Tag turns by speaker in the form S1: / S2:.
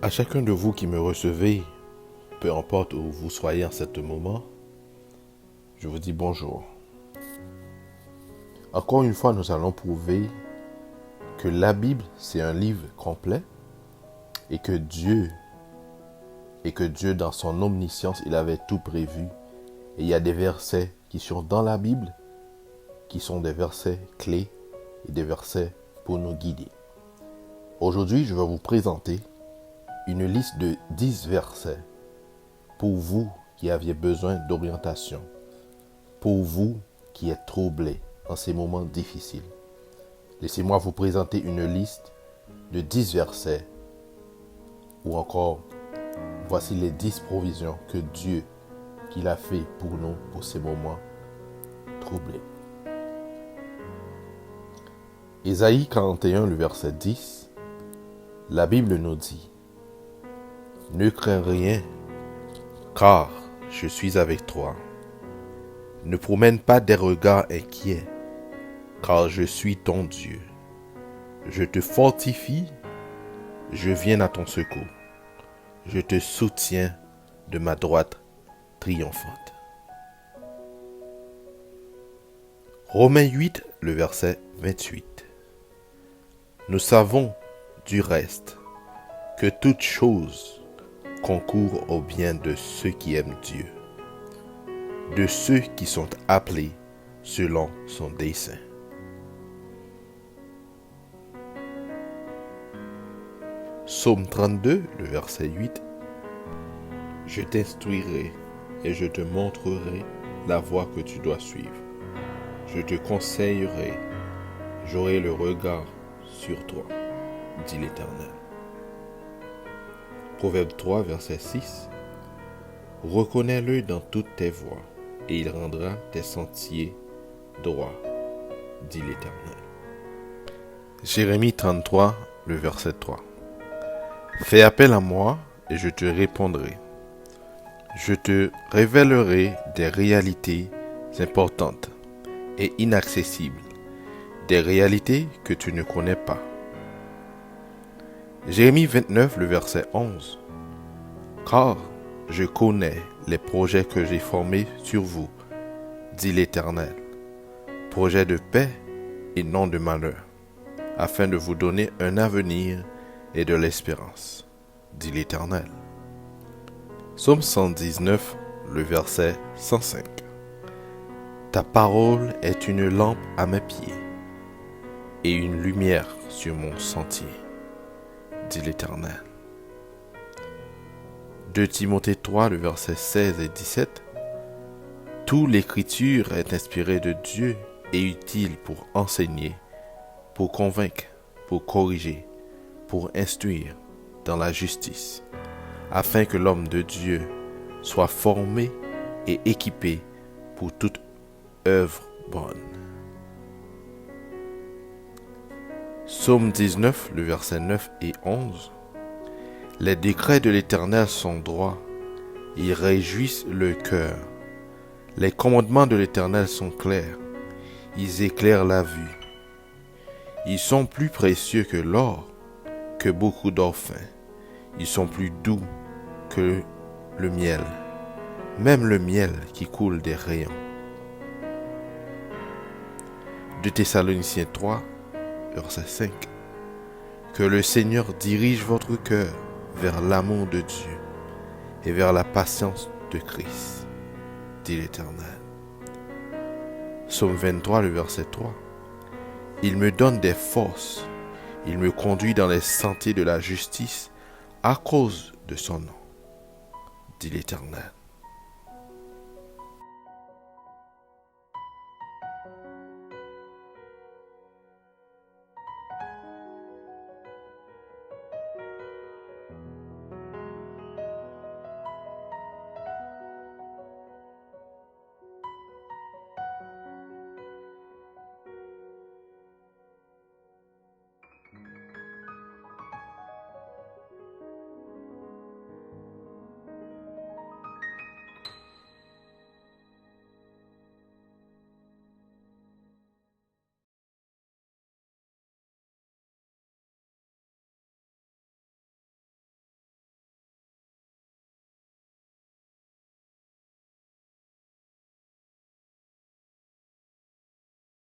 S1: À chacun de vous qui me recevez, peu importe où vous soyez en ce moment, je vous dis bonjour. Encore une fois, nous allons prouver que la Bible, c'est un livre complet et que Dieu, dans son omniscience, il avait tout prévu. Et il y a des versets qui sont dans la Bible, qui sont des versets clés et des versets pour nous guider. Aujourd'hui, je vais vous présenter une liste de 10 versets pour vous qui aviez besoin d'orientation, pour vous qui êtes troublés en ces moments difficiles. Laissez-moi vous présenter une liste de 10 versets ou encore, voici les 10 provisions que Dieu qu'il a fait pour nous pour ces moments troublés. Ésaïe 41, le verset 10, la Bible nous dit: ne crains rien, car je suis avec toi. Ne promène pas des regards inquiets, car je suis ton Dieu. Je te fortifie, je viens à ton secours. Je te soutiens de ma droite triomphante. Romains 8, le verset 28. Nous savons du reste que toute chose concourt au bien de ceux qui aiment Dieu, de ceux qui sont appelés selon son dessein. Psaume 32, le verset 8. Je t'instruirai et je te montrerai la voie que tu dois suivre. Je te conseillerai, j'aurai le regard sur toi, dit l'Éternel. Proverbe 3, verset 6. Reconnais-le dans toutes tes voies, et il rendra tes sentiers droits, dit l'Éternel. Jérémie 33, le verset 3. Fais appel à moi, et je te répondrai. Je te révélerai des réalités importantes et inaccessibles, des réalités que tu ne connais pas. Jérémie 29, le verset 11. Car je connais les projets que j'ai formés sur vous, dit l'Éternel, projets de paix et non de malheur, afin de vous donner un avenir et de l'espérance, dit l'Éternel. Psaume 119, le verset 105. Ta parole est une lampe à mes pieds et une lumière sur mon sentier, dit l'Éternel. 2 Timothée 3, le verset 16 et 17. Toute l'écriture est inspirée de Dieu et utile pour enseigner, pour convaincre, pour corriger, pour instruire dans la justice, afin que l'homme de Dieu soit formé et équipé pour toute œuvre bonne. Psaume 19, le verset 9 et 11. Les décrets de l'Éternel sont droits, ils réjouissent le cœur. Les commandements de l'Éternel sont clairs, ils éclairent la vue. Ils sont plus précieux que l'or, que beaucoup d'or fin. Ils sont plus doux que le miel, même le miel qui coule des rayons. 2 Thessaloniciens 3, verset 5. Que le Seigneur dirige votre cœur vers l'amour de Dieu et vers la patience de Christ, dit l'Éternel. Psaume 23, le verset 3. Il me donne des forces, il me conduit dans les sentiers de la justice à cause de son nom, dit l'Éternel.